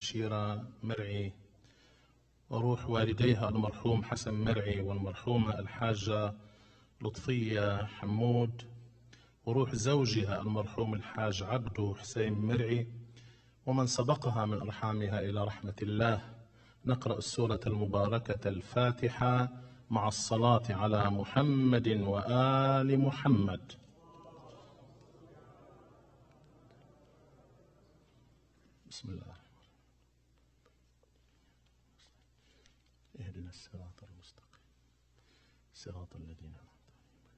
بشيرة مرعي، وروح والديها المرحوم حسن مرعي والمرحومة الحاجة لطفية حمود، وروح زوجها المرحوم الحاج عبدو حسين مرعي، ومن سبقها من أرحامها إلى رحمة الله. نقرأ السورة المباركة الفاتحة مع الصلاة على محمد وآل محمد. بسم الله الرحمن الرحيم. اهدنا الصراط المستقيم صراط الذين أنعمت عليهم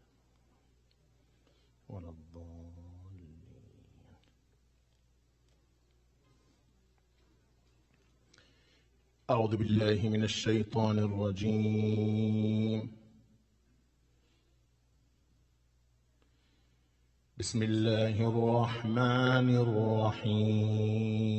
ولا الضالين. أعوذ بالله من الشيطان الرجيم. بسم الله الرحمن الرحيم.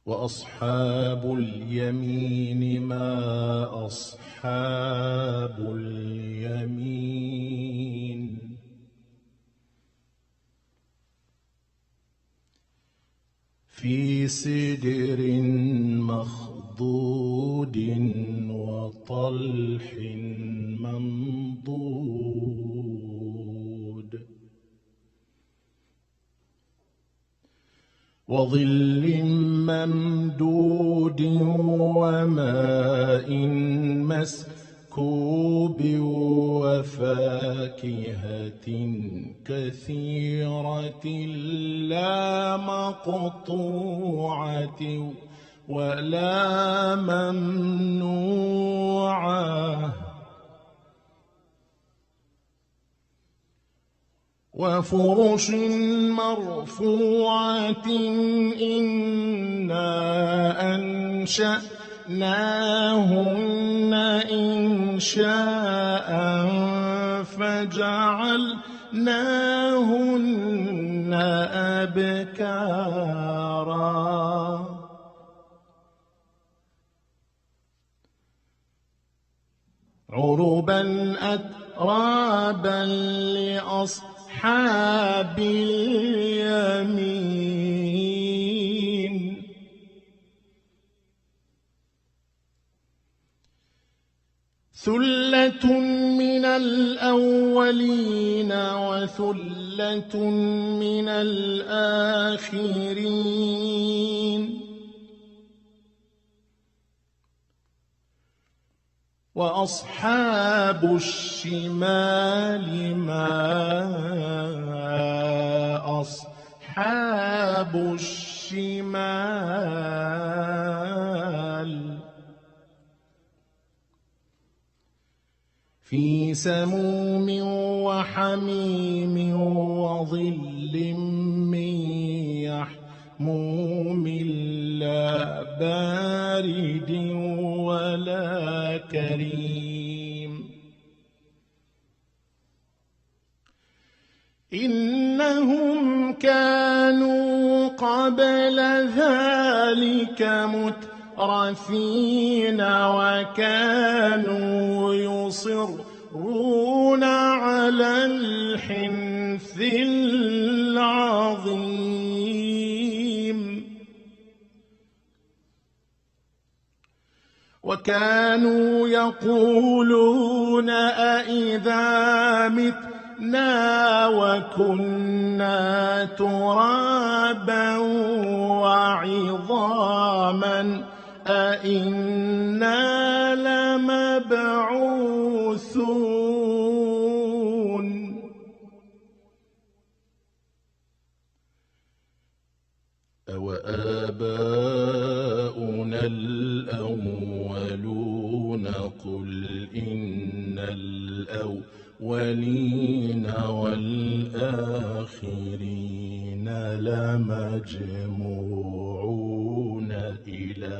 وأصحاب اليمين ما أصحاب اليمين. في سدر مخضود وطلح منضود وظل ممدود وماء مسكوب وفاكهة كثيرة لا مقطوعة ولا ممنوعة وفرش مرفوعة. إنا أنشأناهن إنشاء فجعلناهن أبكارا عربا أترابا لأصحاب اليمين. ثلة من الأولين وثلة من الآخرين. وأصحاب الشمال ما أصحاب الشمال. في سموم وحميم وظل من يحموم لا بارد ولا كريم. إنهم كانوا قبل ذلك مترفين وكانوا يصرون على الحنث العظيم. وكانوا يقولون أإذا متنا وكنا ترابا وعظاما أإنا لمبعوثون. أوآباؤنا الأولون قل إن الأولين والآخرين لمجموعون إلى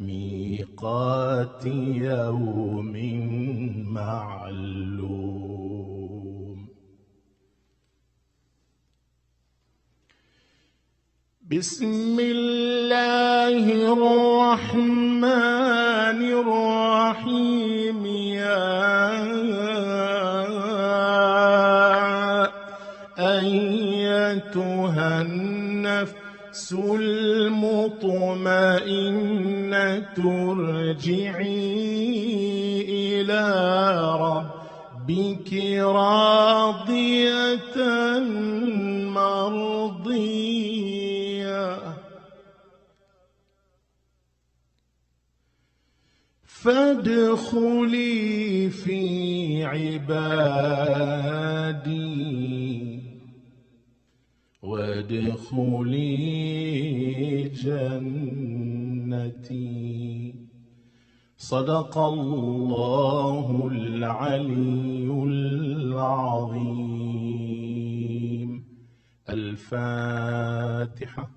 ميقات يوم معلوم. بسم الله الرحمن الرحيم. يا أيها أيتها النفس المطمئنة ارجعي إلى ربك راضية مرضية فادخلي في عبادي وادخلي جنتي. صدق الله العلي العظيم. الفاتحة.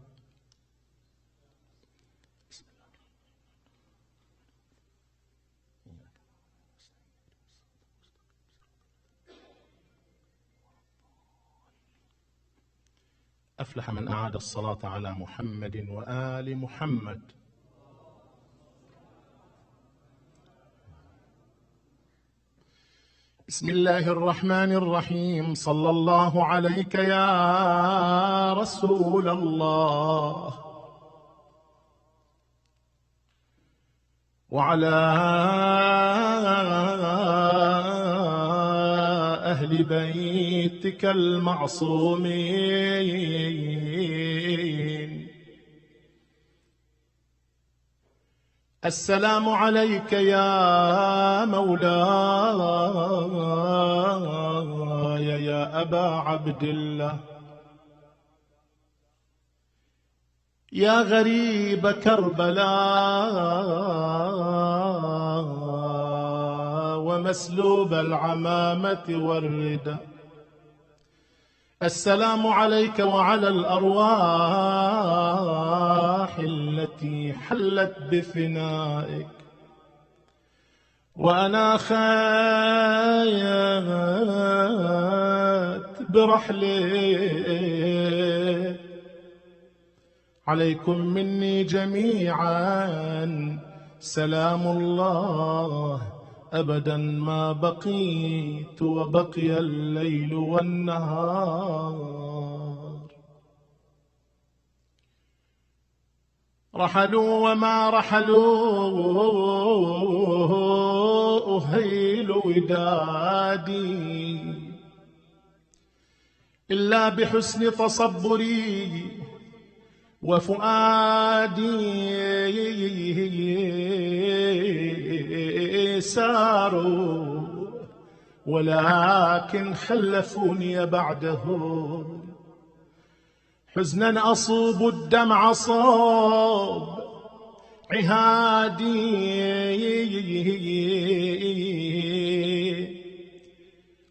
أفلح من أعاد الصلاة على محمد وآل محمد. بسم الله الرحمن الرحيم. صلى الله عليك يا رسول الله وعلى أهل بيتك المعصومين. السلام عليك يا مولاي يا أبا عبد الله، يا غريب كربلاء ومسلوب العمامة والردى. السلام عليك وعلى الأرواح التي حلت بفنائك، وأنا خايت برحلك. عليكم مني جميعا سلام الله أبدا ما بقيت وبقي الليل والنهار. رحلوا وما رحلوا أهيل ودادي إلا بحسن تصبري وفؤادي ساروا، ولكن خلفوني بعدهم حزنا أصوب الدمع صوب عهادي،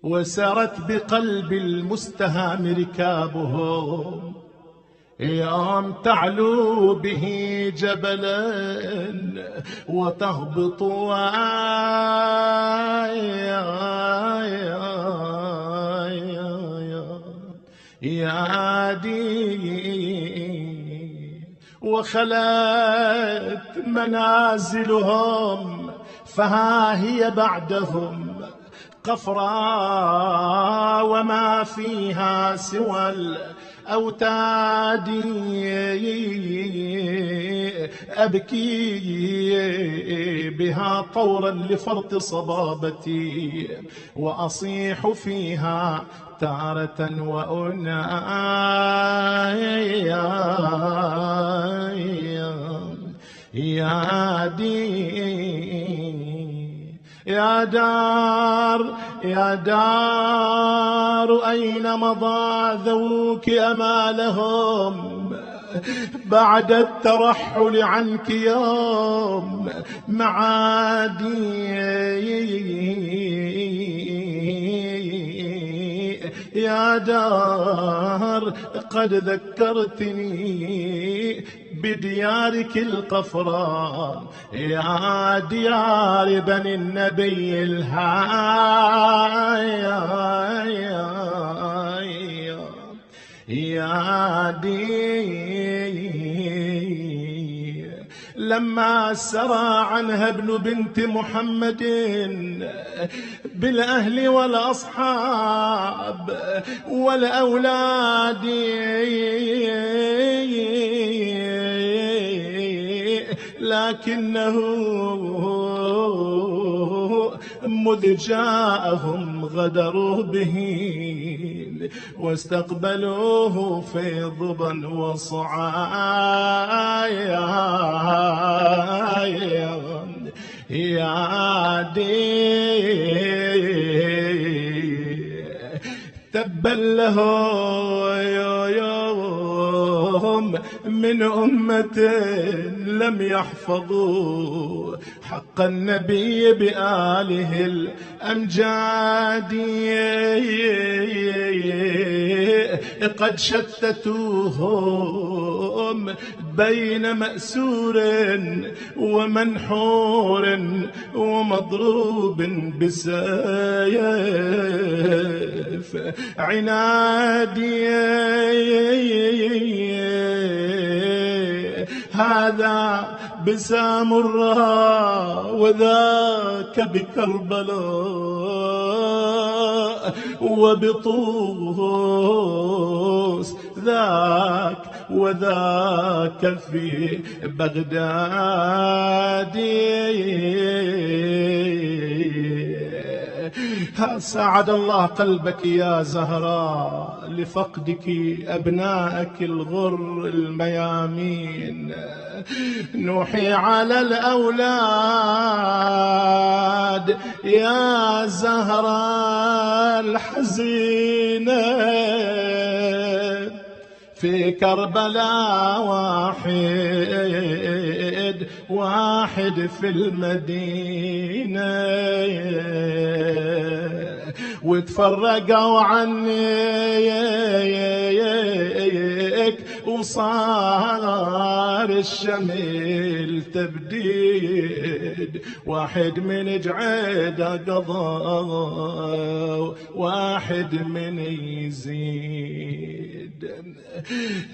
وسرت بقلب المستهام ركابهم يوم تعلو به جبلا وتهبط يادي، وخلت منازلهم فها هي بعدهم قفرا وما فيها سوى الأوتاد. أبكي بها طورا لفرط صبابتي، وأصيح فيها تارة وأناي يا دين يا دار يا دار أين مضى ذوك أمالهم بعد الترحل عنك يوم معادي. يا دار قد ذكرتني بديارك القفراء، يا ديار بني النبي يا دي لما سرى عنها ابن بنت محمد بالأهل والأصحاب والأولاد، لكنه مذ جاءهم غدروا به واستقبلوه في ضبا وصعايا يا تبا له يوم من أمة لم يحفظوا حق النبي بآله الأمجاد، قد شتتوهم بين مأسور ومنحور ومضروب بسيف عنادي، هذا بسامراء وذاك بكربلاء وبطوس، ذاك وذاك في بغداد. ساعد الله قلبك يا زهراء لفقدك أبنائك الغر الميامين، نوحي على الأولاد يا زهراء الحزينة، في كربلاء واحد في المدينة، وتفرقوا عنك وصار الشمل تبديد، واحد من جعيدة قضى واحد من يزيد.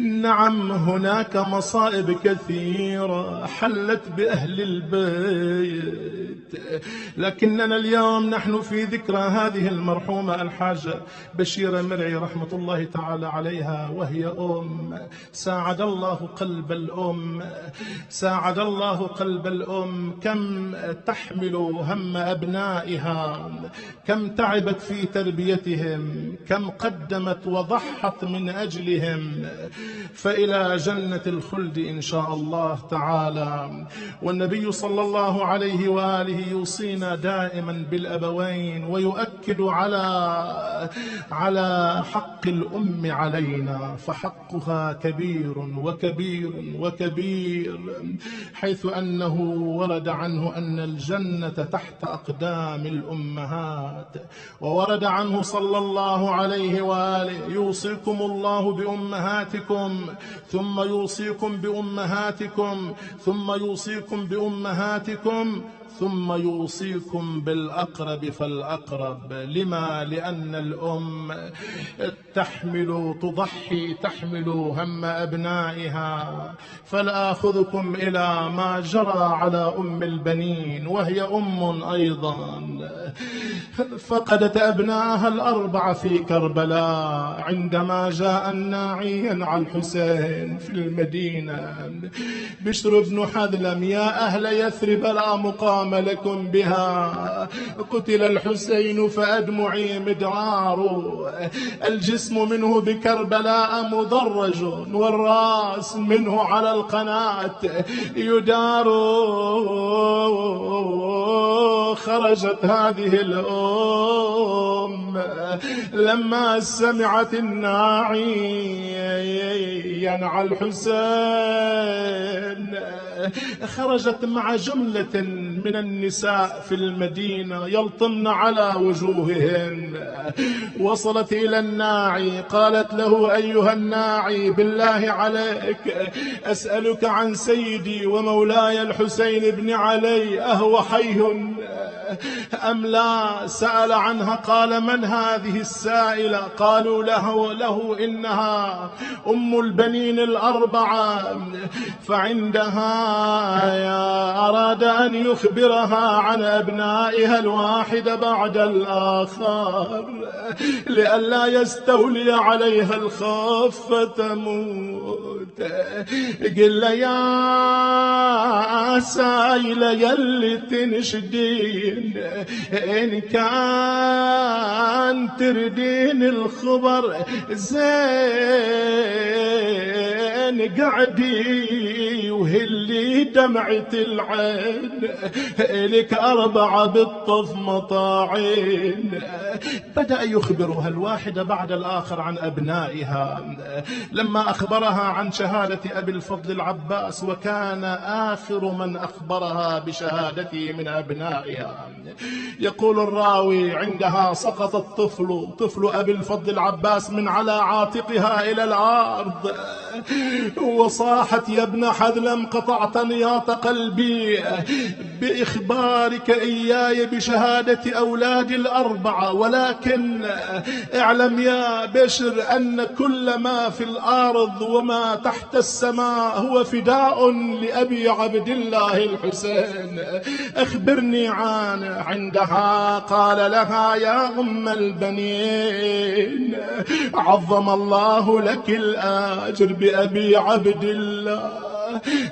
نعم هناك مصائب كثيرة حلت بأهل البيت، لكننا اليوم نحن في ذكرى هذه المرحومة الحاجة بشيرة مرعي رحمة الله تعالى عليها، وهي أم. ساعد الله قلب الأم، ساعد الله قلب الأم، كم تحمل هم أبنائها، كم تعبت في تربيتهم، كم قدمت وضحت من أجلهم، فإلى جنة الخلد إن شاء الله تعالى. والنبي صلى الله عليه وآله يوصينا دائما بالأبوين، ويؤكد على حق الأم علينا، فحقها كبير وكبير وكبير، حيث أنه ورد عنه أن الجنة تحت أقدام الأمهات، وورد عنه صلى الله عليه وآله يوصيكم الله بأمهاتكم ثم يوصيكم بأمهاتكم ثم يوصيكم بأمهاتكم ثم يوصيكم بالأقرب فالأقرب. لما؟ لأن الأم تضحي تحمل هم أبنائها. فلا أخذكم إلى ما جرى على أم البنين، وهي أم أيضا فقدت أبنائها الأربعة في كربلاء عندما جاء الناعي على الحسين في المدينة. بشر بن حذلم: يا أهل يثرب لا مقام لكم بها، قتل الحسين فأدمعي مدرار، الجسم منه بكربلاء مدرج، والرأس منه على القناة يدار. خرجت هذه الأم لما سمعت الناعي ينعى الحسين، خرجت مع جملة من النساء في المدينة يلطمن على وجوههن. وصلت إلى الناعي، قالت له: أيها الناعي، بالله عليك أسألك عن سيدي ومولاي الحسين بن علي، أهو حي أم لا؟ سأل عنها، قال: من هذه السائلة؟ قالوا له إنها أم البنين الأربعة. فعندها أراد أن يخبرها عن أبنائها الواحد بعد الآخر لئلا يستولي عليها الخوف فتموت. قل يا سائلة يلي تنشدين، إن كان تردين الخبر زين قعدي وهلي دمعة العين، لك 4 بالطف مطاعين. بدأ يخبرها الواحد بعد الآخر عن أبنائها. لما أخبرها عن شهادة أبي الفضل العباس، وكان آخر من أخبرها بشهادته من أبنائها، يقول الراوي: عندها سقط طفل أبي الفضل العباس من على عاتقها إلى الأرض، وصاحت: يا ابن حذلم، قطعت نياط قلبي بإخبارك إياي بشهادة أولادي ال4، ولكن اعلم يا بشر أن كل ما في الأرض وما تحت السماء هو فداء لأبي عبد الله الحسين، أخبرني عنه. عندها قال لها: يا أم البنين، عظم الله لك الأجر بأبي عبد الله،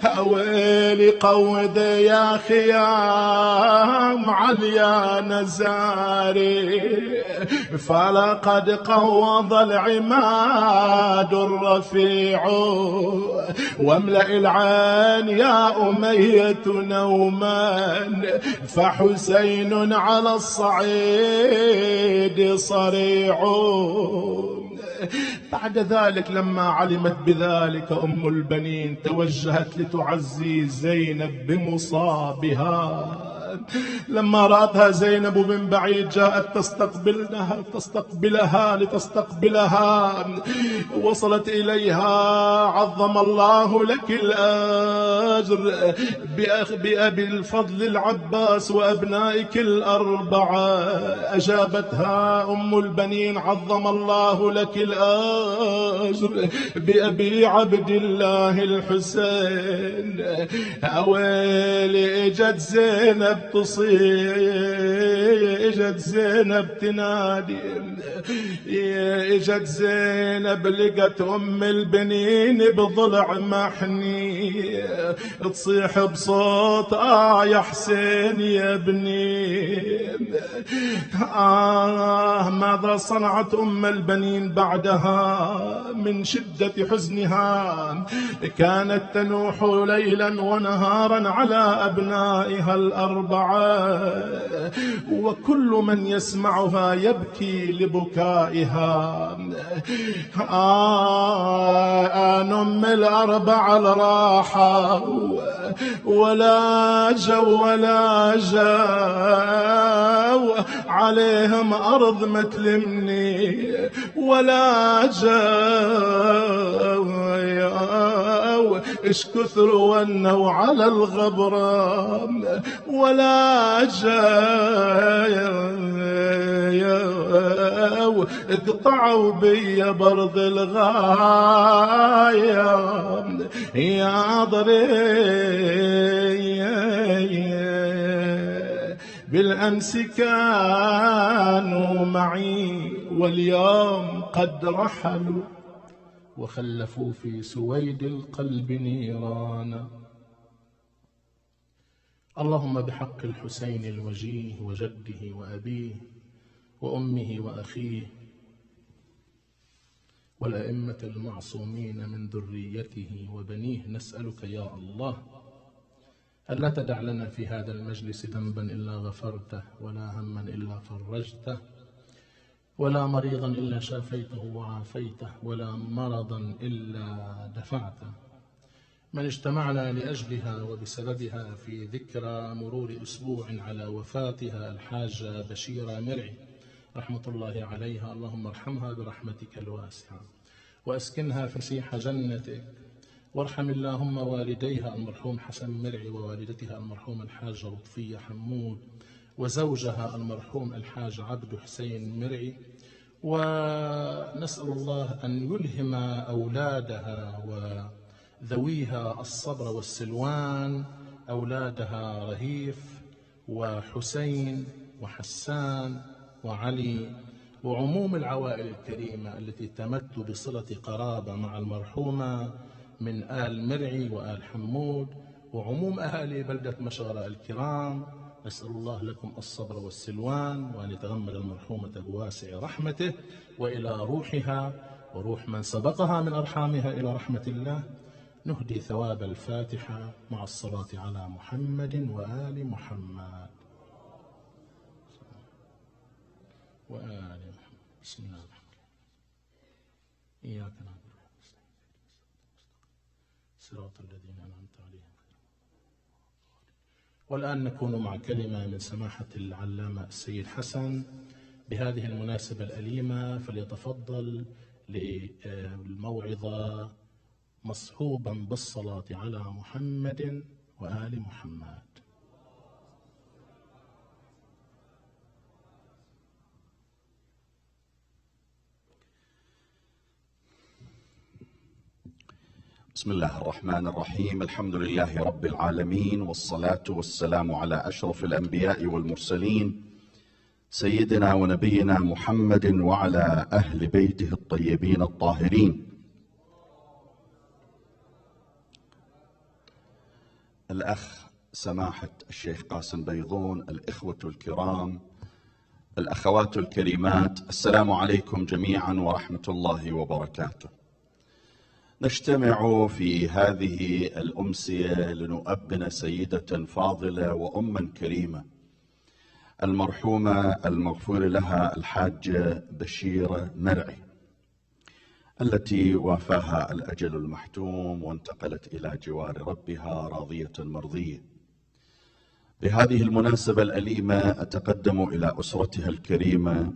أويلي قود يا خيام عليا نزاري، فلقد قوض العماد الرفيع، واملأ العين يا أمية نوما، فحسين على الصعيد صريع. بعد ذلك لما علمت بذلك أم البنين توجهت لتعزي زينب بمصابها. لما رأتها زينب من بعيد جاءت لتستقبلها، وصلت إليها: عظم الله لك الأجر بأبي الفضل العباس وأبنائك ال4. أجابتها أم البنين: عظم الله لك الأجر بأبي عبد الله الحسين، أويلي اجت زينب اجت زينب تنادي، اجت زينب لقت أم البنين بضلع محني، تصيح بصوت: يا حسين يا ابني. ماذا صنعت أم البنين بعدها من شدة حزنها؟ كانت تنوح ليلا ونهارا على أبنائها ال4، وكل من يسمعها يبكي لبكائها. أن أم ال4 الراحة، ولا جو عليهم أرض ما تلمني، ولا جو إش كثر ونوا على الغبرام، ولا جو اقطعوا بي برد الغاية يا ضري. بالأمس كانوا معي واليوم قد رحلوا، وخلفوا في سويد القلب نيرانا. اللهم بحق الحسين الوجيه وجده وأبيه وأمه وأخيه والأئمة المعصومين من ذريته وبنيه، نسألك يا الله ألا تدع لنا في هذا المجلس ذنبا إلا غفرته، ولا هما إلا فرجته، ولا مريضا إلا شافيته وعافيته، ولا مرضا إلا دفعته، من اجتمعنا لأجلها وبسببها في ذكرى مرور أسبوع على وفاتها الحاجة بشيرة مرعي رحمة الله عليها. اللهم ارحمها برحمتك الواسعة وأسكنها فسيح جنتك، وارحم اللهم والديها المرحوم حسن مرعي ووالدتها المرحوم الحاجة لطفية حمود وزوجها المرحوم الحاج عبد حسين مرعي، ونسأل الله أن يلهم أولادها وذويها الصبر والسلوان، أولادها رهيف وحسين وحسان وعلي وعموم العوائل الكريمة التي تمت بصلة قرابة مع المرحومة من آل مرعي وآل حمود، وعموم أهالي بلدة مشغرة الكرام. نسأل الله لكم الصبر والسلوان، وأن يتغمد المرحومة بواسع رحمته، وإلى روحها وروح من سبقها من أرحامها إلى رحمة الله نهدي ثواب الفاتحة مع الصلاة على محمد وآل محمد وآل محمد. بسم الله الرحمن الرحيم. إياك نعبد وإياك نستعين صراط الذين أنعمت عليهم. والآن نكون مع كلمة من سماحة العلامة السيد حسن بهذه المناسبة الأليمة، فليتفضل للموعظة مصحوبا بالصلاة على محمد وآل محمد. بسم الله الرحمن الرحيم. الحمد لله رب العالمين، والصلاة والسلام على أشرف الأنبياء والمرسلين سيدنا ونبينا محمد وعلى أهل بيته الطيبين الطاهرين. الأخ سماحة الشيخ قاسم بيضون، الإخوة الكرام، الأخوات الكريمات، السلام عليكم جميعا ورحمة الله وبركاته. نجتمع في هذه الأمسية لنؤبن سيدة فاضلة وأما كريمة، المرحومة المغفور لها الحاجة بشيرة مرعي، التي وافاها الأجل المحتوم وانتقلت إلى جوار ربها راضية مرضية. بهذه المناسبة الأليمة أتقدم إلى أسرتها الكريمة،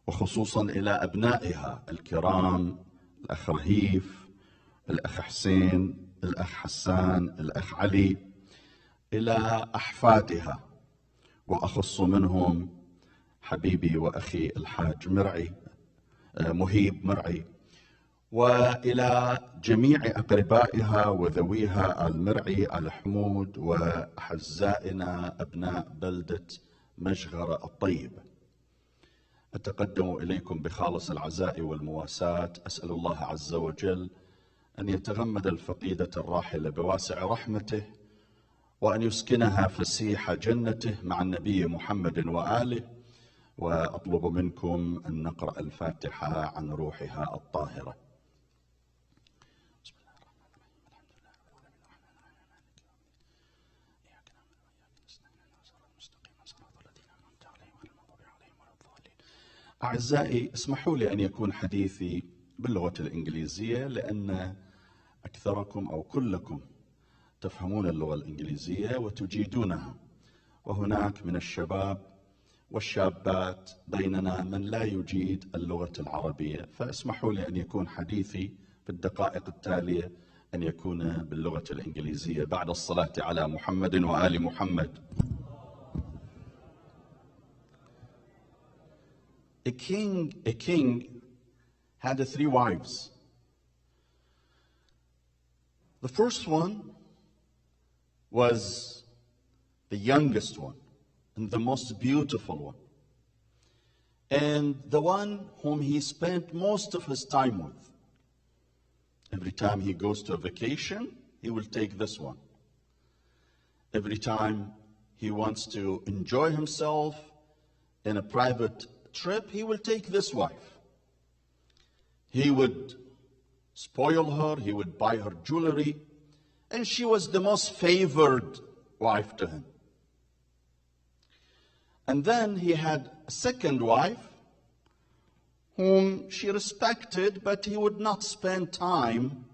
وخصوصا إلى أبنائها الكرام، الأخ رهيف، الأخ حسين، الأخ حسان، الأخ علي، إلى أحفادها، وأخص منهم حبيبي وأخي الحاج مرعي مهيب مرعي، وإلى جميع أقربائها وذويها المرعي الحمود وأحزائنا أبناء بلدة مشغرة الطيبة. أتقدم إليكم بخالص العزاء والمواساة، أسأل الله عز وجل أن يتغمد الفقيدة الراحلة بواسع رحمته، وأن يسكنها فسيح جنته مع النبي محمد وآله. وأطلب منكم أن نقرأ الفاتحة عن روحها الطاهرة. بسم الله الرحمن الرحيم. الحمد لله رب العالمين الرحمن الرحيم مالك يوم الدين إياك نعبد وإياك نستعين اهدنا الصراط المستقيم صراط الذين أنعمت عليهم غير المغضوب عليهم ولا الضالين. أعزائي، اسمحوا لي أن يكون حديثي باللغة الإنجليزية، لأن أكثركم أو كلكم تفهمون اللغة الإنجليزية وتجيدونها، وهناك من الشباب والشابات بيننا من لا يجيد اللغة العربية، فاسمحوا لي أن يكون حديثي في الدقائق التالية أن يكون باللغة الإنجليزية بعد الصلاة على محمد وآل محمد. A king had 3 wives. The first one was the youngest one and the most beautiful one, and the one whom he spent most of his time with. Every time he goes to a vacation, he will take this one. Every time he wants to enjoy himself in a private trip, he will take this wife. He would spoil her, he would buy her jewelry, and she was the most favored wife to him. And then he had a second wife whom she respected, but he would not spend time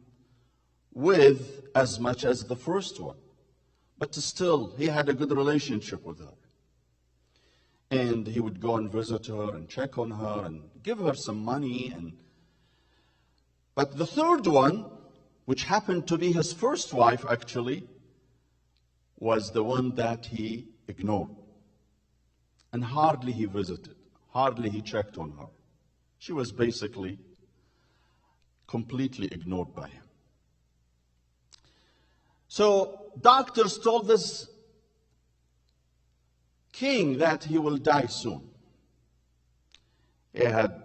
with as much as the first one. But still, he had a good relationship with her. And he would go and visit her and check on her and give her some money. But the third one, which happened to be his first wife actually, was the one that he ignored. And hardly he visited, hardly he checked on her. She was basically completely ignored by him. So doctors told this king that he will die soon. He had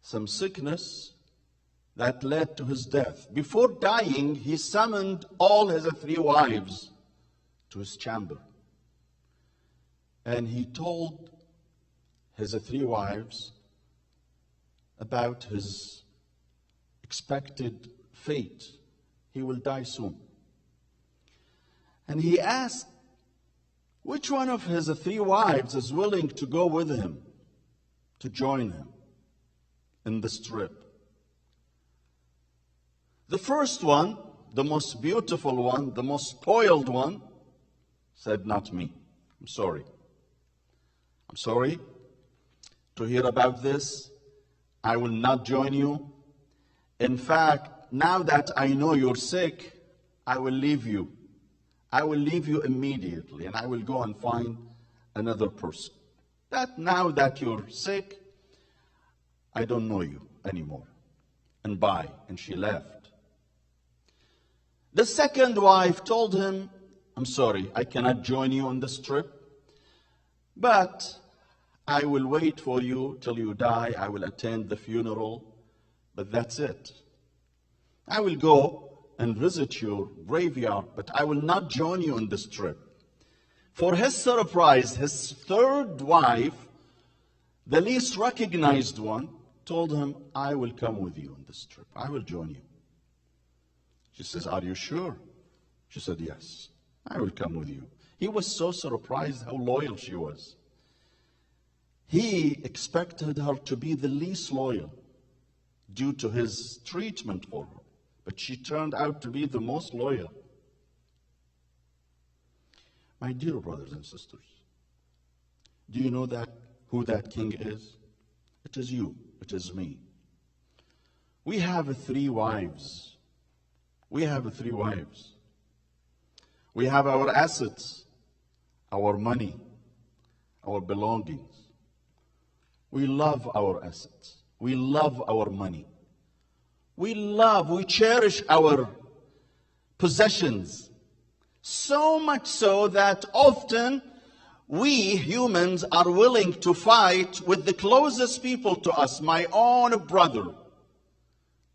some sickness that led to his death. Before dying, he summoned all his 3 wives to his chamber. And he told his 3 wives about his expected fate. He will die soon. And he asked which one of his 3 wives is willing to go with him, to join him in this trip. The first one, the most beautiful one, the most spoiled one, said, "Not me. I'm sorry. I'm sorry to hear about this. I will not join you. In fact, now that I know you're sick, I will leave you. I will leave you immediately, and I will go and find another person. That now that you're sick, I don't know you anymore. And bye." And she left. The second wife told him, "I'm sorry, I cannot join you on this trip, but I will wait for you till you die. I will attend the funeral, but that's it. I will go and visit your graveyard, but I will not join you on this trip." For his surprise, his third wife, the least recognized one, told him, "I will come with you on this trip. I will join you." She says, "Are you sure?" She said, "Yes, I will come with you." He was so surprised how loyal she was. He expected her to be the least loyal due to his treatment for her, but she turned out to be the most loyal. My dear brothers and sisters, do you know who that king is? It is you. It is me. We have 3 wives. We have 3 wives. We have our assets, our money, our belongings. We love our assets. We love our money. We cherish our possessions. So much so that often we humans are willing to fight with the closest people to us, my own brother,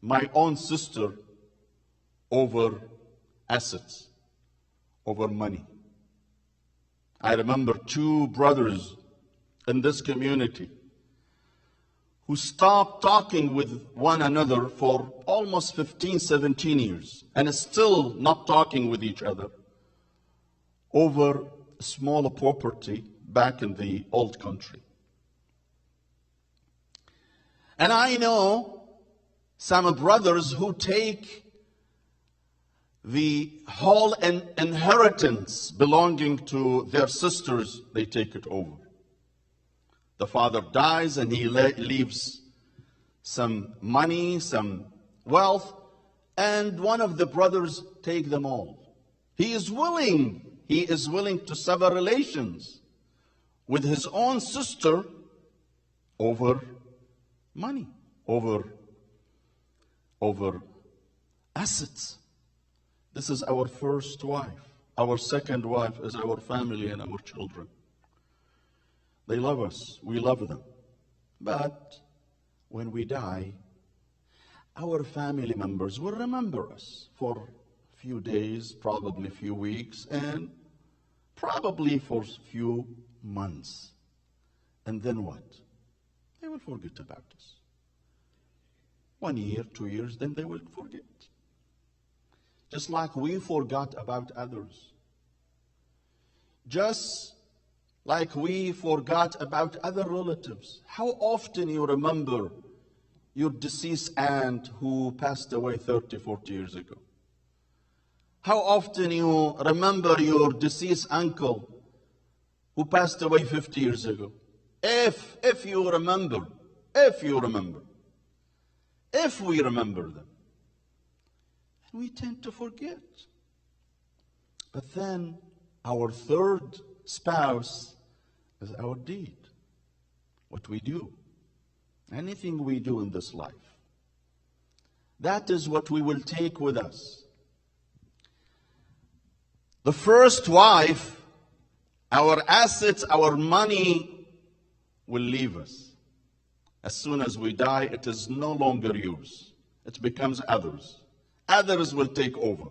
my own sister, over assets, over money. I remember 2 brothers in this community who stopped talking with one another for almost 15, 17 years and is still not talking with each other over small property back in the old country. And I know some brothers who take the whole inheritance belonging to their sisters, they take it over. The father dies and he leaves some money, some wealth, and one of the brothers take them all. He is willing to sever relations with his own sister over money, over assets. This is our first wife. Our second wife is our family and our children. They love us. We love them. But when we die, our family members will remember us for a few days, probably a few weeks, and probably for a few months. And then what? They will forget about us. 1 year, 2 years, then they will forget. Just like we forgot about others. Just like we forgot about other relatives. How often you remember your deceased aunt who passed away 30, 40 years ago? How often you remember your deceased uncle who passed away 50 years ago? If you remember, if we remember them. And we tend to forget. But then our third spouse is our deed. What we do. Anything we do in this life. That is what we will take with us. The first wife, our assets, our money will leave us. As soon as we die, it is no longer yours. It becomes others. Others will take over.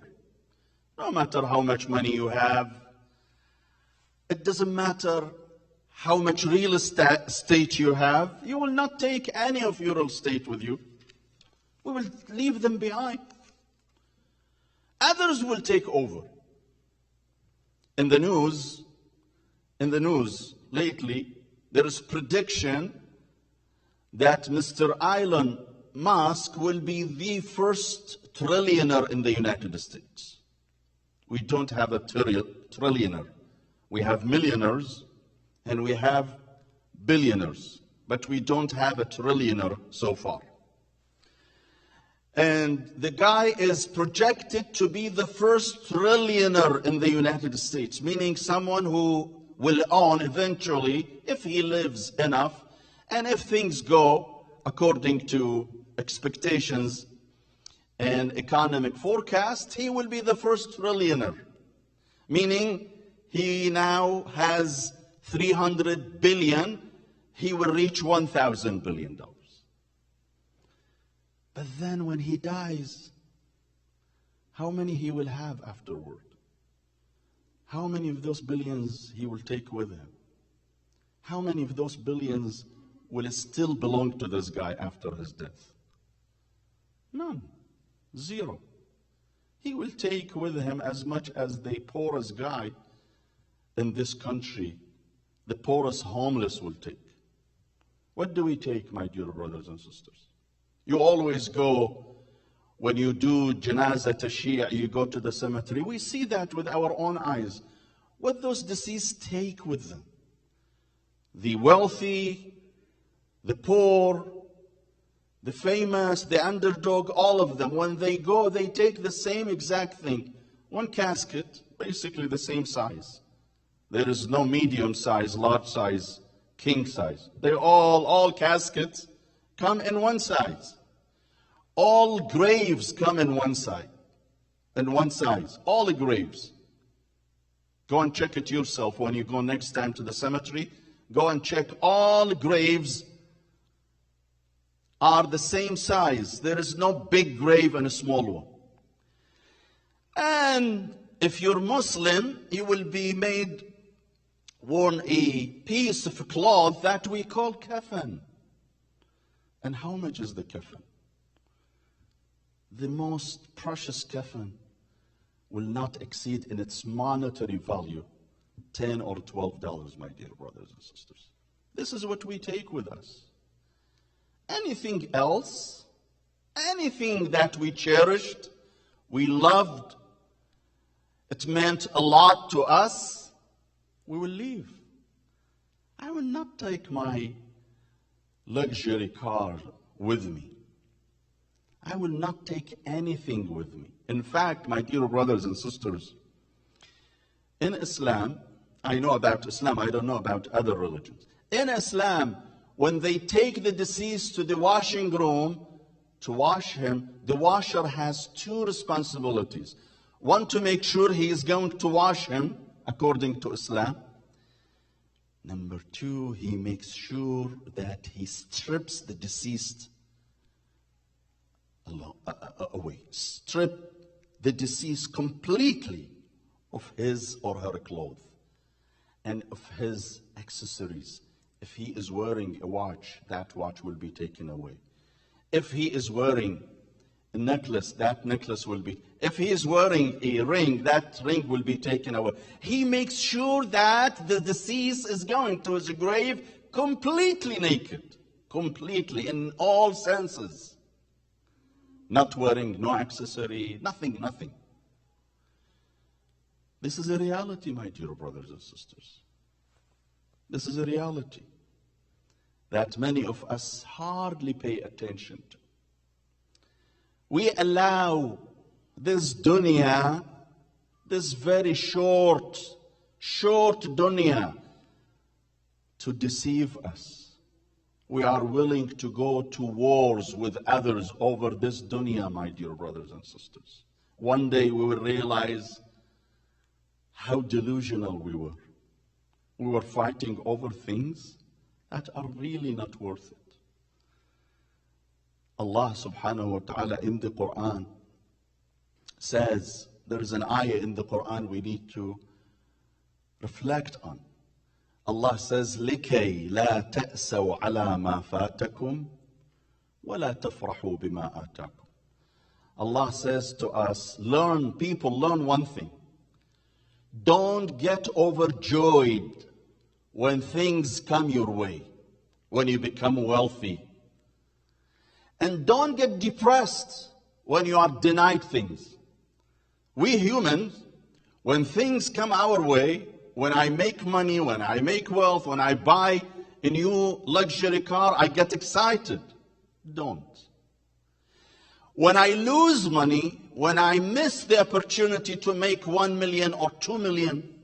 No matter how much money you have, it doesn't matter how much real estate you have, you will not take any of your real estate with you. We will leave them behind. Others will take over. In the news lately, there is prediction that Mr. Elon Musk will be the first trillionaire in the United States. We don't have a trillionaire. We have millionaires and we have billionaires, but we don't have a trillionaire so far. And the guy is projected to be the first trillionaire in the United States, meaning someone who will own eventually, if he lives enough, and if things go according to expectations and economic forecast, he will be the first trillionaire, meaning he now has 300 billion, he will reach $1,000 billion. But then when he dies, how many he will have afterward? How many of those billions he will take with him? How many of those billions will still belong to this guy after his death? None. Zero. He will take with him as much as the poorest guy in this country, the poorest homeless will take. What do we take, my dear brothers and sisters? You always go, when you do janazah tashiyah, you go to the cemetery. We see that with our own eyes. What those deceased take with them. The wealthy, the poor, the famous, the underdog, all of them. When they go, they take the same exact thing. One casket, basically the same size. There is no medium size, large size, king size. They all caskets come in one size. All graves come in one size. All the graves. Go and check it yourself when you go next time to the cemetery. Go and check. All graves are the same size. There is no big grave and a small one. And if you're Muslim, you will be worn a piece of cloth that we call kafan. And how much is the kafan? The most precious kafan will not exceed in its monetary value $10 or $12, my dear brothers and sisters. This is what we take with us. Anything else, anything that we cherished, we loved, it meant a lot to us, we will leave. I will not take my luxury car with me. I will not take anything with me. In fact, my dear brothers and sisters, in Islam, I know about Islam, I don't know about other religions. In Islam, when they take the deceased to the washing room to wash him, the washer has two responsibilities. One, to make sure he is going to wash him according to Islam. Number two, he makes sure that he strips the deceased away. Strip the deceased completely of his or her clothes and of his accessories. If he is wearing a watch, that watch will be taken away. If he is wearing a necklace, that necklace will be. If he is wearing a ring, that ring will be taken away. He makes sure that the deceased is going to his grave completely naked. completely in all senses. Not wearing no accessory, nothing. This is a reality, my dear brothers and sisters. This is a reality that many of us hardly pay attention to. We allow this dunya, this very short dunya, to deceive us. We are willing to go to wars with others over this dunya, my dear brothers and sisters. One day we will realize how delusional we were. We were fighting over things that are really not worth it. Allah subhanahu wa ta'ala in the Quran says, there is an ayah in the Quran we need to reflect on. Allah says, لِكَيْ لَا تَأْسَوْا عَلَى مَا فَاتَكُمْ وَلَا تَفْرَحُوا بِمَا آتَاكُمْ. Allah says to us, learn one thing. Don't get overjoyed when things come your way, when you become wealthy. And don't get depressed when you are denied things. We humans, when things come our way, when I make money, when I make wealth, when I buy a new luxury car, I get excited. Don't. When I lose money, when I miss the opportunity to make 1 million or 2 million,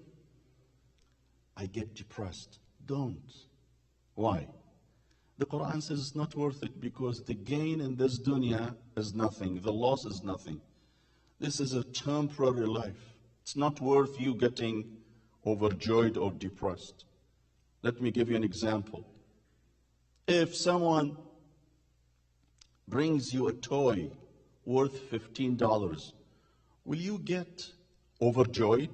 I get depressed. Don't. Why? The Quran says it's not worth it because the gain in this dunya is nothing. The loss is nothing. This is a temporary life. It's not worth you getting overjoyed or depressed. Let me give you an example. If someone brings you a toy worth $15, will you get overjoyed?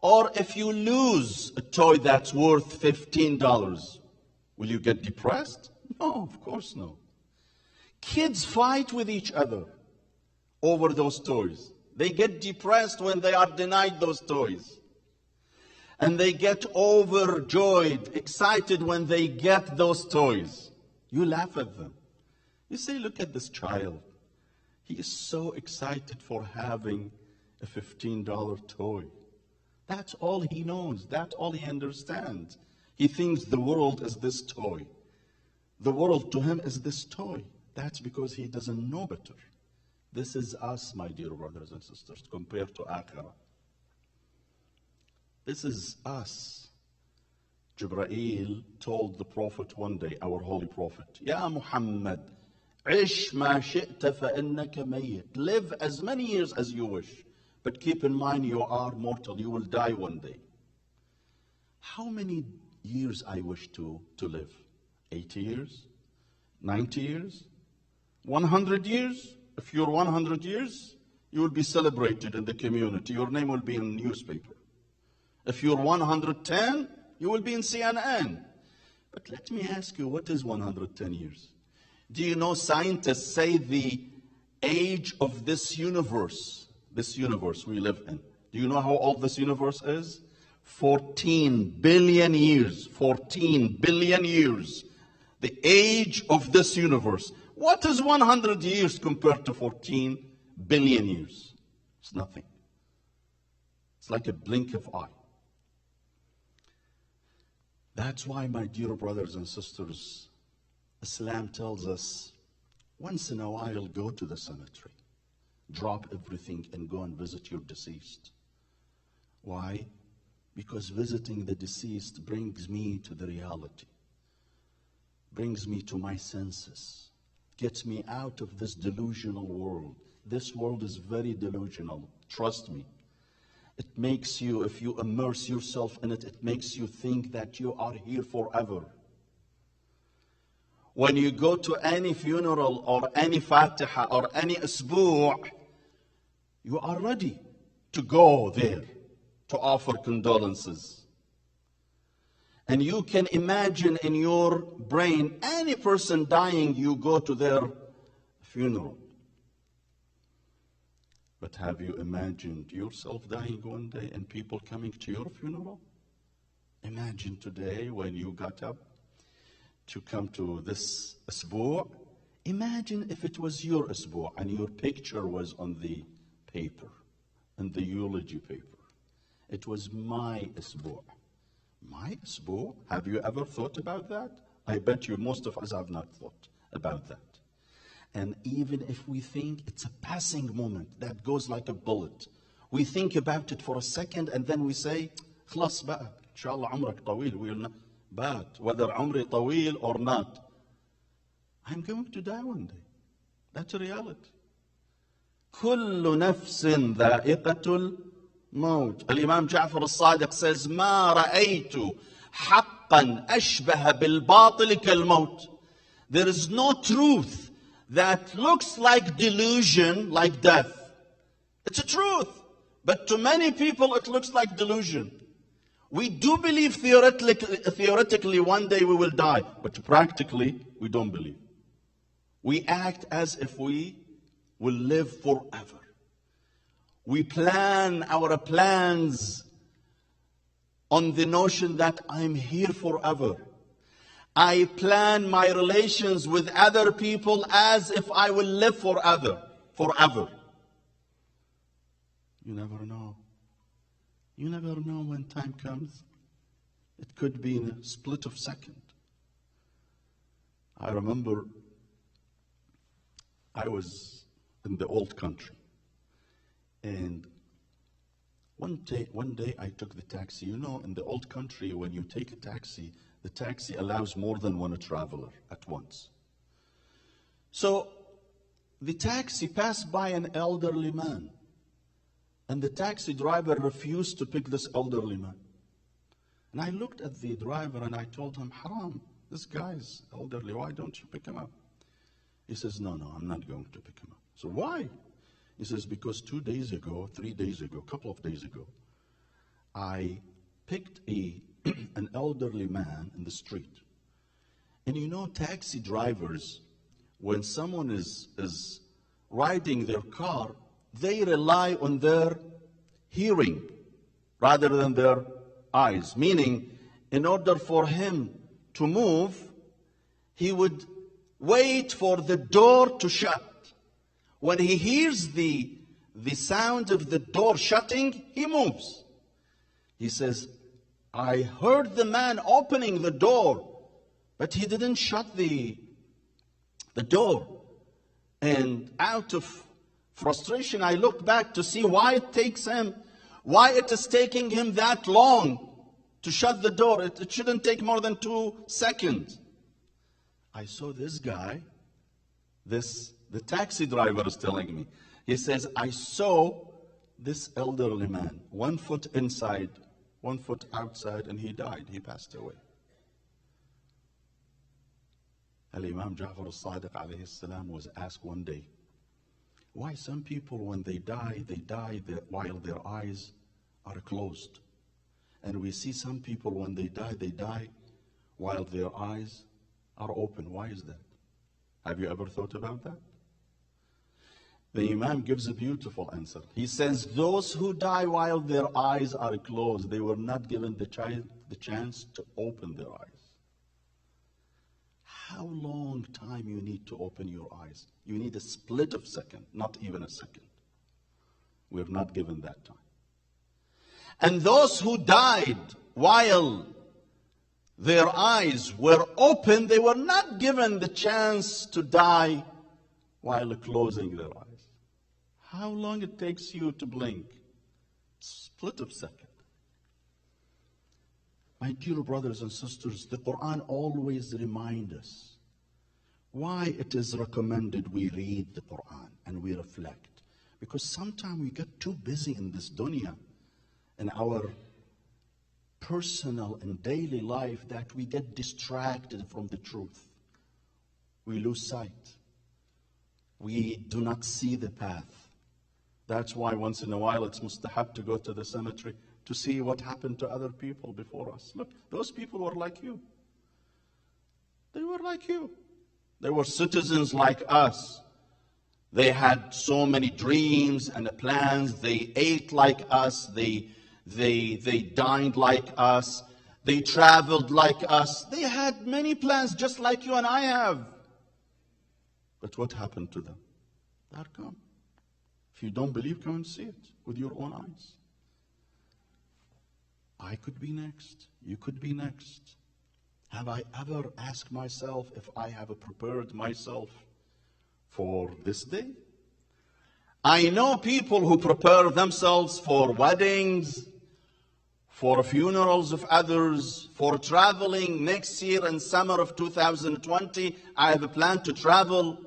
Or if you lose a toy that's worth $15, will you get depressed? No, of course no. Kids fight with each other over those toys. They get depressed when they are denied those toys. And they get overjoyed, excited when they get those toys. You laugh at them. You say, look at this child. He is so excited for having a $15 toy. That's all he knows. That's all he understands. He thinks the world is this toy. The world to him is this toy. That's because he doesn't know better. This is us, my dear brothers and sisters, compared to Akhirah. This is us. Jibreel told the Prophet one day, our holy Prophet, Ya Muhammad, عِشْ مَا شِئْتَ فَإِنَّكَ مَيِّتْ. Live as many years as you wish, but keep in mind you are mortal. You will die one day. How many years I wish to live? 80 years? 90 years? 100 years? If you're 100 years, you will be celebrated in the community. Your name will be in the newspaper. If you're 110, you will be in CNN. But let me ask you, what is 110 years? Do you know scientists say the age of this universe we live in, do you know how old this universe is? 14 billion years. 14 billion years. The age of this universe. What is 100 years compared to 14 billion years? It's nothing. It's like a blink of eye. That's why, my dear brothers and sisters, Islam tells us, once in a while, go to the cemetery. Drop everything and go and visit your deceased. Why? Because visiting the deceased brings me to the reality. Brings me to my senses. Gets me out of this delusional world. This world is very delusional. Trust me. It makes you, if you immerse yourself in it, it makes you think that you are here forever. When you go to any funeral or any Fatiha or any Asbuع, you are ready to go there to offer condolences. And you can imagine in your brain, any person dying, you go to their funeral. But have you imagined yourself dying one day and people coming to your funeral? Imagine today when you got up to come to this أسبوع. Imagine if it was your أسبوع and your picture was on the paper, in the eulogy paper. It was my أسبوع. My أسبوع? Have you ever thought about that? I bet you most of us have not thought about that. And even if we think it's a passing moment that goes like a bullet, we think about it for a second and then we say, خلاص بقى, إن شاء الله عمرك طويل. We will not, but whether عمري طويل or not, I'm going to die one day. That's a reality. كل نفس ذائقة الموت. الإمام جعفر الصادق says, ما رأيت حقا أشبه بالباطل كالموت. There is no truth that looks like delusion like death. It's a truth. But to many people it looks like delusion. We do believe theoretically one day we will die. But practically we don't believe. We act as if we will live forever. We plan our plans on the notion that I'm here forever. I plan my relations with other people as if I will live forever. You never know. You never know when time comes. It could be in a split of a second. I remember I was in the old country. And one day I took the taxi. You know, in the old country, when you take a taxi, the taxi allows more than one traveler at once. So the taxi passed by an elderly man. And the taxi driver refused to pick this elderly man. And I looked at the driver and I told him, Haram, this guy's elderly, why don't you pick him up? He says, no, I'm not going to pick him up. So why? He says, because 2 days ago, 3 days ago, a couple of days ago, I picked an elderly man in the street. And you know, taxi drivers, when someone is riding their car, they rely on their hearing rather than their eyes. Meaning, in order for him to move, he would wait for the door to shut. When he hears the sound of the door shutting, he moves. He says, I heard the man opening the door, but he didn't shut the door. And out of frustration, I looked back to see why it is taking him that long to shut the door. It shouldn't take more than 2 seconds. I saw this guy, the taxi driver is telling me. He says, I saw this elderly man, 1 foot inside, 1 foot outside, and he died. He passed away. Al-Imam Ja'far al-Sadiq alayhi salam was asked one day, why some people when they die while their eyes are closed. And we see some people when they die while their eyes are open. Why is that? Have you ever thought about that? The Imam gives a beautiful answer. He says, those who die while their eyes are closed, they were not given the chance to open their eyes. How long time you need to open your eyes? You need a split of a second, not even a second. We're not given that time. And those who died while their eyes were open, they were not given the chance to die while closing their eyes. How long it takes you to blink? Split of a second. My dear brothers and sisters, the Quran always reminds us why it is recommended we read the Quran and we reflect. Because sometimes we get too busy in this dunya, in our personal and daily life, that we get distracted from the truth. We lose sight. We do not see the path. That's why once in a while it's mustahab to go to the cemetery to see what happened to other people before us. Look, those people were like you. They were like you. They were citizens like us. They had so many dreams and plans. They ate like us. They dined like us. They traveled like us. They had many plans just like you and I have. But what happened to them? They're gone. If you don't believe, come and see it with your own eyes. I could be next. You could be next. Have I ever asked myself if I have prepared myself for this day? I know people who prepare themselves for weddings, for funerals of others, for traveling next year in summer of 2020. I have a plan to travel,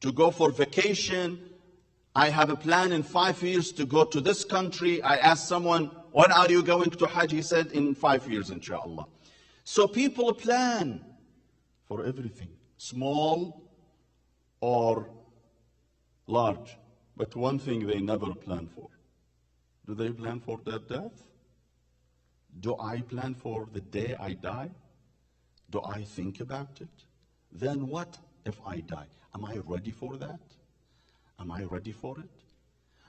to go for vacation. I have a plan in 5 years to go to this country. I asked someone, when are you going to Hajj? He said, in 5 years, inshallah. So people plan for everything, small or large. But one thing they never plan for. Do they plan for their death? Do I plan for the day I die? Do I think about it? Then what if I die? Am I ready for that? Am I ready for it?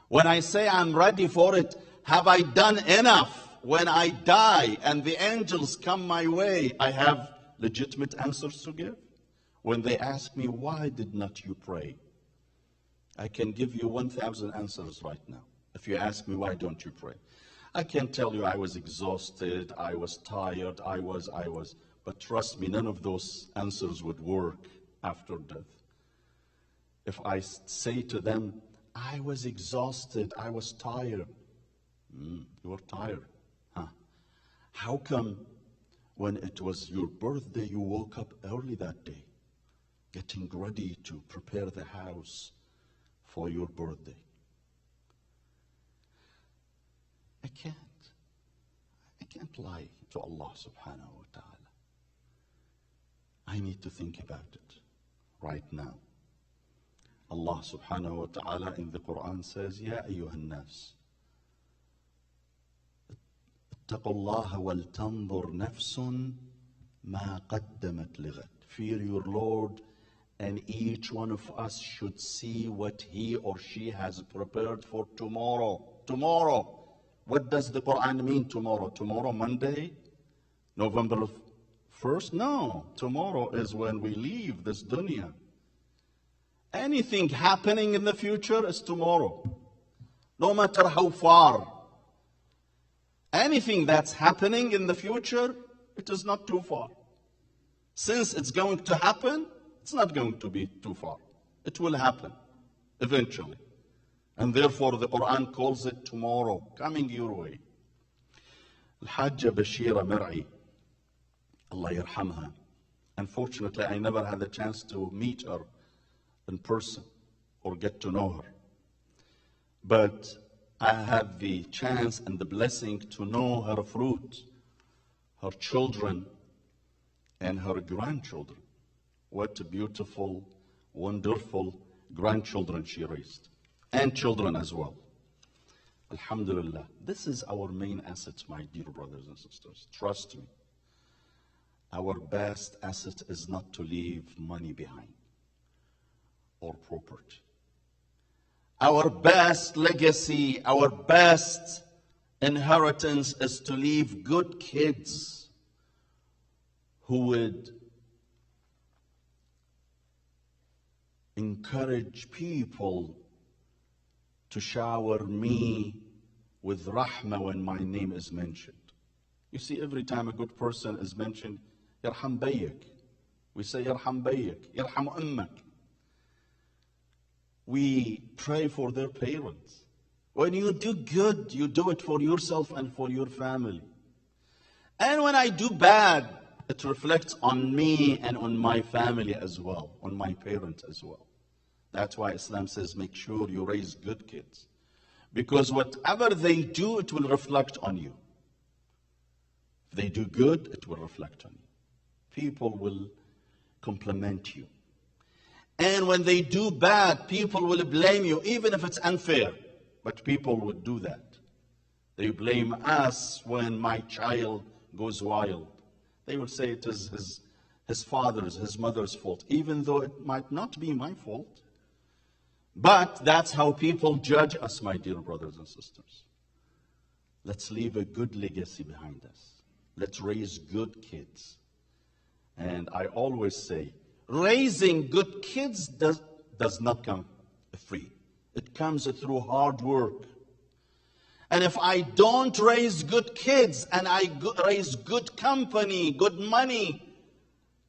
When I say I'm ready for it, have I done enough? When I die and the angels come my way, I have legitimate answers to give. When they ask me, why did not you pray? I can give you 1,000 answers right now. If you ask me, why don't you pray? I can tell you I was exhausted, I was tired, I was. But trust me, none of those answers would work after death. If I say to them, I was exhausted, I was tired. You were tired. Huh? How come when it was your birthday, you woke up early that day, getting ready to prepare the house for your birthday? I can't lie to Allah subhanahu wa ta'ala. I need to think about it right now. Allah subhanahu wa ta'ala in the Quran says, Ya ayyuhan nas, اتقوا الله ولتنظر نفس ما قدمت لغد. Fear your Lord, and each one of us should see what he or she has prepared for tomorrow. Tomorrow. What does the Quran mean tomorrow? Tomorrow, Monday? November 1st? No. Tomorrow is when we leave this dunya. Anything happening in the future is tomorrow. No matter how far. Anything that's happening in the future, it is not too far. Since it's going to happen, it's not going to be too far. It will happen eventually. And therefore the Quran calls it tomorrow, coming your way. الحاجة بشيرة مرعي, Allah yarhamha. Unfortunately, I never had the chance to meet her in person or get to know her. But I had the chance and the blessing to know her fruit, her children, and her grandchildren. What beautiful, wonderful grandchildren she raised. And children as well. Alhamdulillah. This is our main asset, my dear brothers and sisters. Trust me. Our best asset is not to leave money behind or property. Our best legacy, our best inheritance is to leave good kids who would encourage people to shower me with rahmah when my name is mentioned. You see, every time a good person is mentioned, yarham bayyak. We say yarham bayyak, yarham ummak. We pray for their parents. When you do good, you do it for yourself and for your family. And when I do bad, it reflects on me and on my family as well, on my parents as well. That's why Islam says make sure you raise good kids. Because whatever they do, it will reflect on you. If they do good, it will reflect on you. People will compliment you. And when they do bad, people will blame you, even if it's unfair. But people would do that. They blame us when my child goes wild. They will say it is his father's, his mother's fault, even though it might not be my fault. But that's how people judge us, my dear brothers and sisters. Let's leave a good legacy behind us. Let's raise good kids. And I always say, raising good kids does not come free. It comes through hard work. And if I don't raise good kids and I raise good company, good money,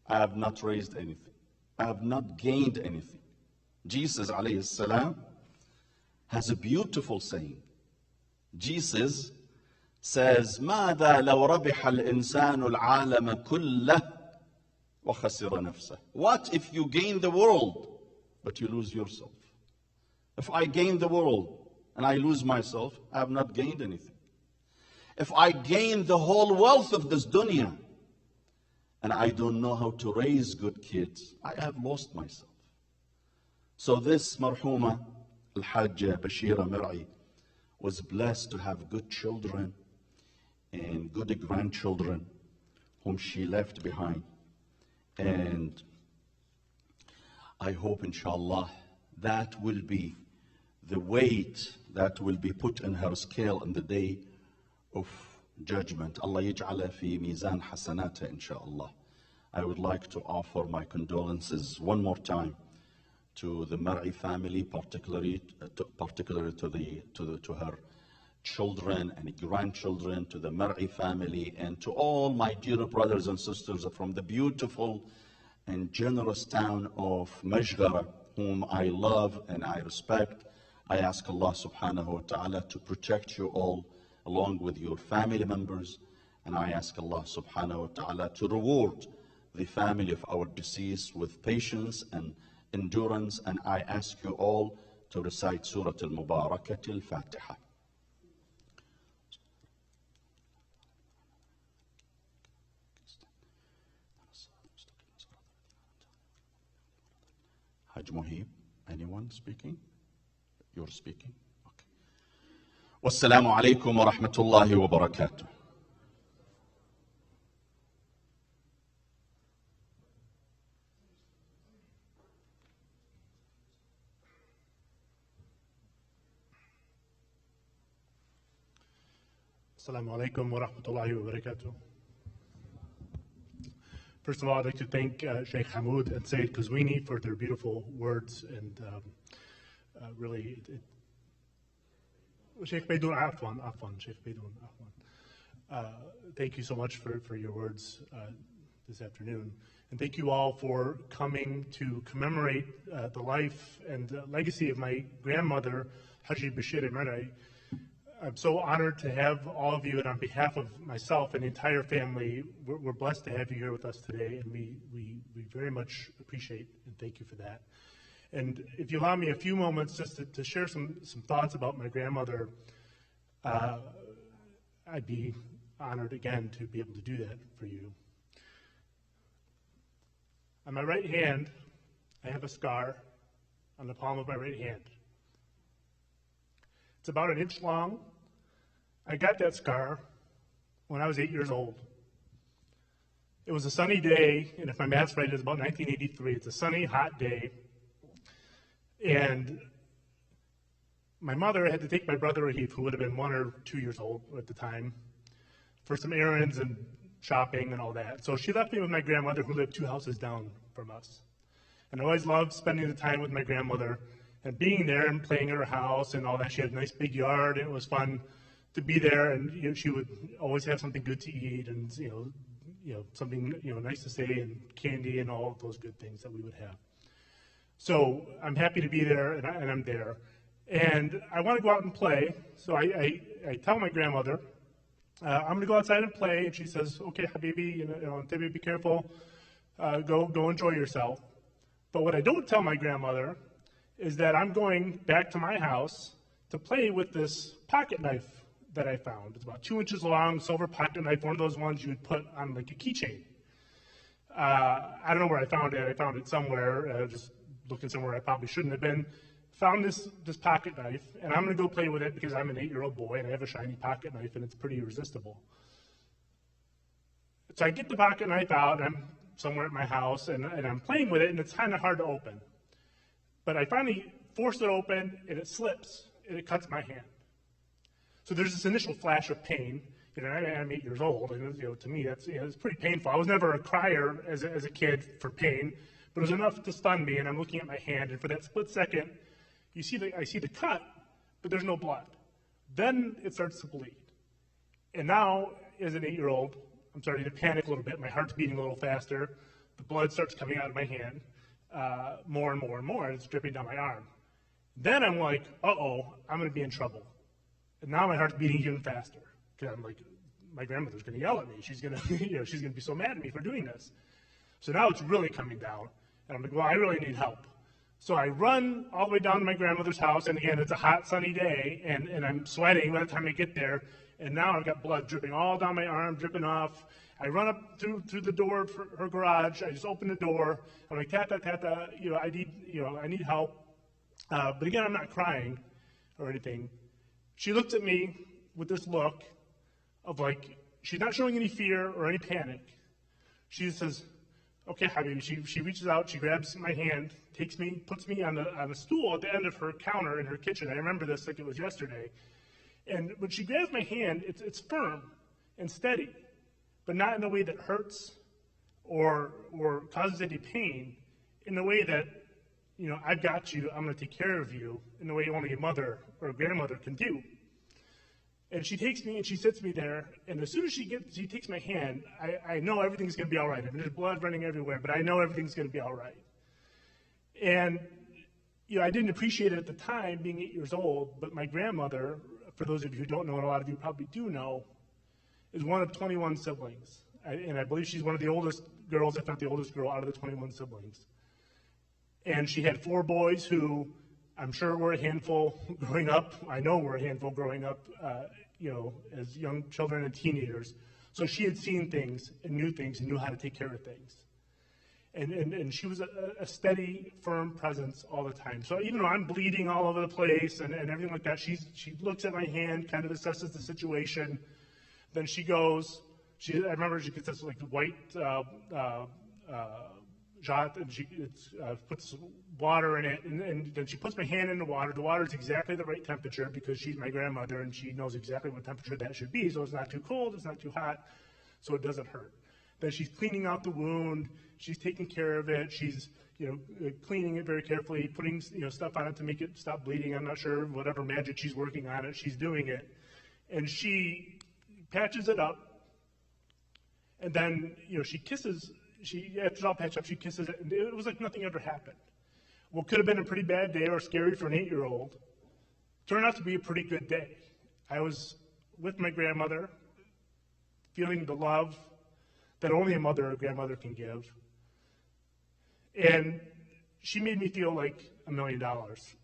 I have not raised anything. I have not gained anything. Jesus alayhi salam has a beautiful saying. Jesus says, ماذا لو ربح الإنسان العالم كله وخسر نفسه. What if you gain the world but you lose yourself? If I gain the world and I lose myself, I have not gained anything. If I gain the whole wealth of this dunya and I don't know how to raise good kids, I have lost myself. So this marhuma, الحاجة Bashira Murray, was blessed to have good children and good grandchildren whom she left behind. And I hope, inshallah, that will be the weight that will be put in her scale on the day of judgment. Allah yaj'ala fi mizan hasanata, inshallah. I would like to offer my condolences one more time to the Mar'i family, particularly to her children and grandchildren, to the Mar'i family, and to all my dear brothers and sisters from the beautiful and generous town of Mashghara, whom I love and I respect. I ask Allah subhanahu wa ta'ala to protect you all along with your family members, and I ask Allah subhanahu wa ta'ala to reward the family of our deceased with patience and endurance, and I ask you all to recite Surah Al-Mubarakah Al-Fatiha. Hajj Muhib, anyone speaking? You're speaking? Okay. Wassalamu alaikum wa rahmatullahi wa barakatuh. Assalamu alaikum wa rahmatullahi wa barakatuh. First of all, I'd like to thank Sheikh Hamoud and Sayyid Kuzwini for their beautiful words, and really, Sheikh Baidoun, Sheikh Baidoun, thank you so much for your words this afternoon. And thank you all for coming to commemorate the life and legacy of my grandmother, Hajji Bashira Murray. I'm so honored to have all of you, and on behalf of myself and the entire family, we're blessed to have you here with us today, and we very much appreciate and thank you for that. And if you allow me a few moments just to share some thoughts about my grandmother, I'd be honored again to be able to do that for you. On my right hand, I have a scar on the palm of my right hand. It's about an inch long. I got that scar when I was 8 years old. It was a sunny day, and if my math's right, it was about 1983. It's a sunny, hot day. And my mother had to take my brother Rahif, who would have been 1 or 2 years old at the time, for some errands and shopping and all that. So she left me with my grandmother, who lived 2 houses down from us. And I always loved spending the time with my grandmother and being there and playing at her house and all that. She had a nice big yard, and it was fun to be there. And she would always have something good to eat, and something nice to say, and candy and all of those good things that we would have. So I'm happy to be there, and I'm there. And I want to go out and play. So I tell my grandmother, I'm going to go outside and play. And she says, okay, Habibi, be careful. Go enjoy yourself. But what I don't tell my grandmother is that I'm going back to my house to play with this pocket knife that I found. It's about 2 inches long, silver pocket knife, one of those ones you would put on like a keychain. I don't know where I found it. I found it somewhere, just looking somewhere I probably shouldn't have been. Found this pocket knife, and I'm going to go play with it because I'm an 8-year-old boy and I have a shiny pocket knife, and it's pretty irresistible. So I get the pocket knife out, and I'm somewhere at my house, and I'm playing with it, and it's kind of hard to open. But I finally force it open, and it slips, and it cuts my hand. So there's this initial flash of pain. You know, I'm 8 years old, and you know, to me, that's it's pretty painful. I was never a crier as a kid for pain, but it was enough to stun me. And I'm looking at my hand, and for that split second, I see the cut, but there's no blood. Then it starts to bleed, and now as an 8-year-old, I'm starting to panic a little bit. My heart's beating a little faster. The blood starts coming out of my hand more and more and more, and it's dripping down my arm. Then I'm like, uh-oh, I'm going to be in trouble. And now my heart's beating even faster. Because I'm like, my grandmother's going to yell at me. She's going to, you know, she's going to be so mad at me for doing this. So now it's really coming down. And I'm like, well, I really need help. So I run all the way down to my grandmother's house. And again, it's a hot, sunny day. And I'm sweating by the time I get there. And now I've got blood dripping all down my arm, dripping off. I run up through the door for her garage. I just open the door. I'm like, tata, tata, I need help. But again, I'm not crying or anything. She looks at me with this look of like, she's not showing any fear or any panic. She says, okay, Habibi. She reaches out, she grabs my hand, takes me, puts me on a stool at the end of her counter in her kitchen. I remember this like it was yesterday. And when she grabs my hand, it's firm and steady, but not in a way that hurts or causes any pain, in a way that, I've got you, I'm going to take care of you, in the way only a mother or a grandmother can do. And she takes me and she sits me there, and as soon as she takes my hand, I know everything's going to be all right. I mean, there's blood running everywhere, but I know everything's going to be all right. And, I didn't appreciate it at the time, being 8 years old, but my grandmother, for those of you who don't know, and a lot of you probably do know, is one of 21 siblings. And I believe she's one of the oldest girls, if not the oldest girl, out of the 21 siblings. And she had 4 boys who I'm sure were a handful growing up. I know were a handful growing up, as young children and teenagers. So she had seen things and knew how to take care of things. And she was a steady, firm presence all the time. So even though I'm bleeding all over the place and everything like that, she looks at my hand, kind of assesses the situation. Then she goes, I remember she gets this like white jar, and she puts water in it, and then she puts my hand in the water. The water is exactly the right temperature because she's my grandmother and she knows exactly what temperature that should be. So it's not too cold, it's not too hot, so it doesn't hurt. Then she's cleaning out the wound. She's taking care of it. She's cleaning it very carefully, putting stuff on it to make it stop bleeding. I'm not sure whatever magic she's working on it. She's doing it, and she patches it up. And then she kisses. After it's all patched up, she kisses it, and it was like nothing ever happened. What could have been a pretty bad day or scary for an 8-year-old turned out to be a pretty good day. I was with my grandmother, feeling the love that only a mother or grandmother can give. And she made me feel like $1 million,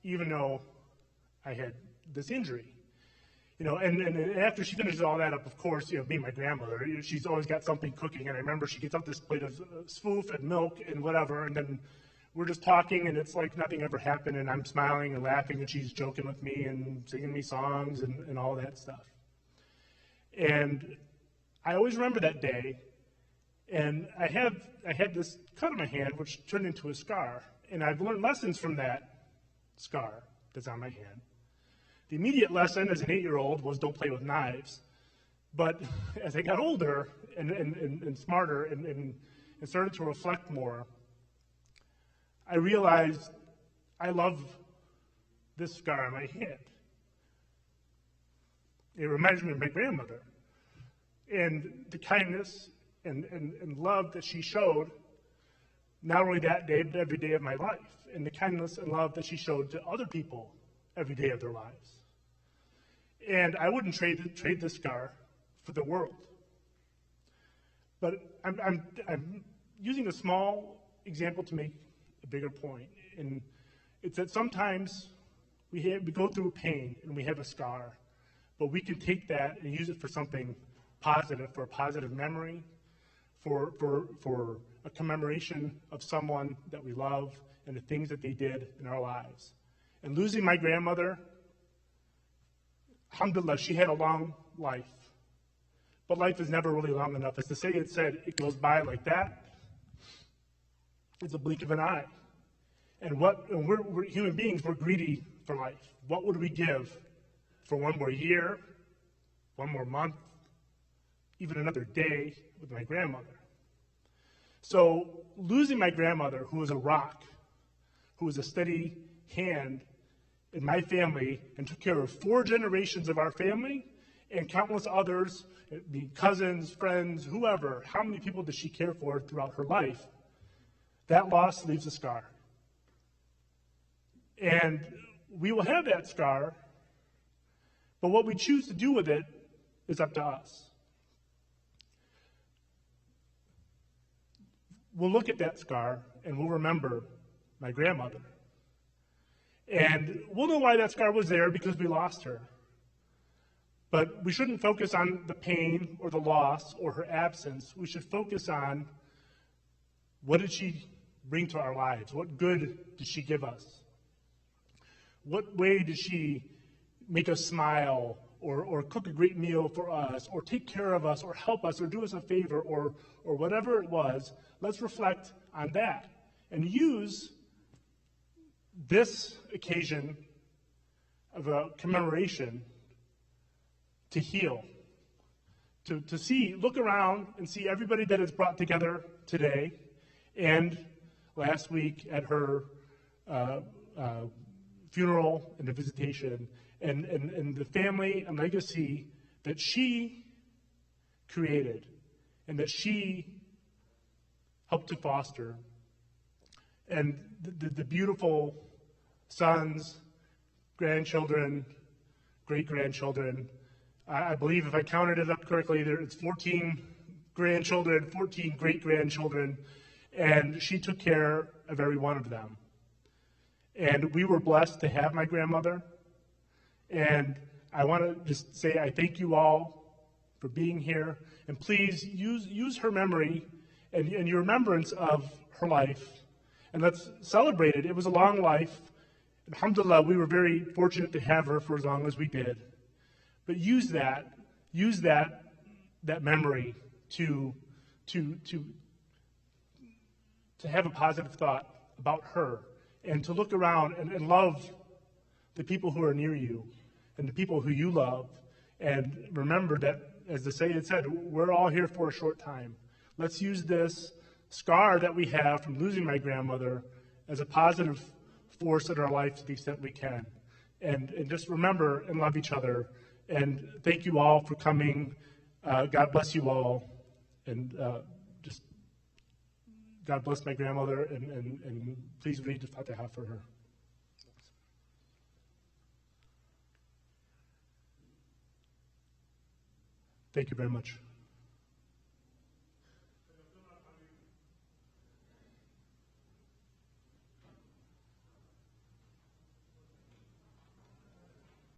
even though I had this injury. And after she finishes all that up, of course, being my grandmother, she's always got something cooking. And I remember she gets out this plate of spoof and milk and whatever, and then we're just talking, and it's like nothing ever happened, and I'm smiling and laughing, and she's joking with me and singing me songs and all that stuff. And I always remember that day. And I had this cut on my hand, which turned into a scar. And I've learned lessons from that scar that's on my hand. The immediate lesson as an 8-year-old was don't play with knives. But as I got older and smarter and started to reflect more, I realized I love this scar on my hand. It reminds me of my grandmother and the kindness and love that she showed, not only that day, but every day of my life, and the kindness and love that she showed to other people every day of their lives. And I wouldn't trade this scar for the world. But I'm using a small example to make a bigger point, and it's that sometimes we go through pain and we have a scar, but we can take that and use it for something positive, for a positive memory, for a commemoration of someone that we love and the things that they did in our lives. And losing my grandmother, alhamdulillah, she had a long life. But life is never really long enough. As the Sayyid said, it goes by like that. It's a blink of an eye. And we're human beings, we're greedy for life. What would we give for one more year, one more month, even another day with my grandmother. So losing my grandmother, who was a rock, who was a steady hand in my family and took care of 4 generations of our family and countless others, cousins, friends, whoever, how many people did she care for throughout her life? That loss leaves a scar. And we will have that scar, but what we choose to do with it is up to us. We'll look at that scar and we'll remember my grandmother. And we'll know why that scar was there, because we lost her. But we shouldn't focus on the pain or the loss or her absence. We should focus on, what did she bring to our lives? What good did she give us? What way did she make us smile, or cook a great meal for us, or take care of us, or help us, or do us a favor, or whatever it was? Let's reflect on that and use this occasion of a commemoration to heal, to see, look around and see everybody that is brought together today and last week at her funeral and the visitation, and the family and legacy that she created and that she helped to foster, and the beautiful sons, grandchildren, great-grandchildren. I believe, if I counted it up correctly, it's 14 grandchildren, 14 great-grandchildren, and she took care of every one of them. And we were blessed to have my grandmother, and I want to just say I thank you all for being here, and please use her memory and your remembrance of her life, and let's celebrate it. It was a long life. Alhamdulillah, we were very fortunate to have her for as long as we did. But use that memory to have a positive thought about her, and to look around and love the people who are near you and the people who you love. And remember that, as the Sayyid said, we're all here for a short time. Let's use this scar that we have from losing my grandmother as a positive force in our life to the extent we can. And just remember and love each other. And thank you all for coming. God bless you all. And just God bless my grandmother, and please read the Fatiha for her. Thank you very much.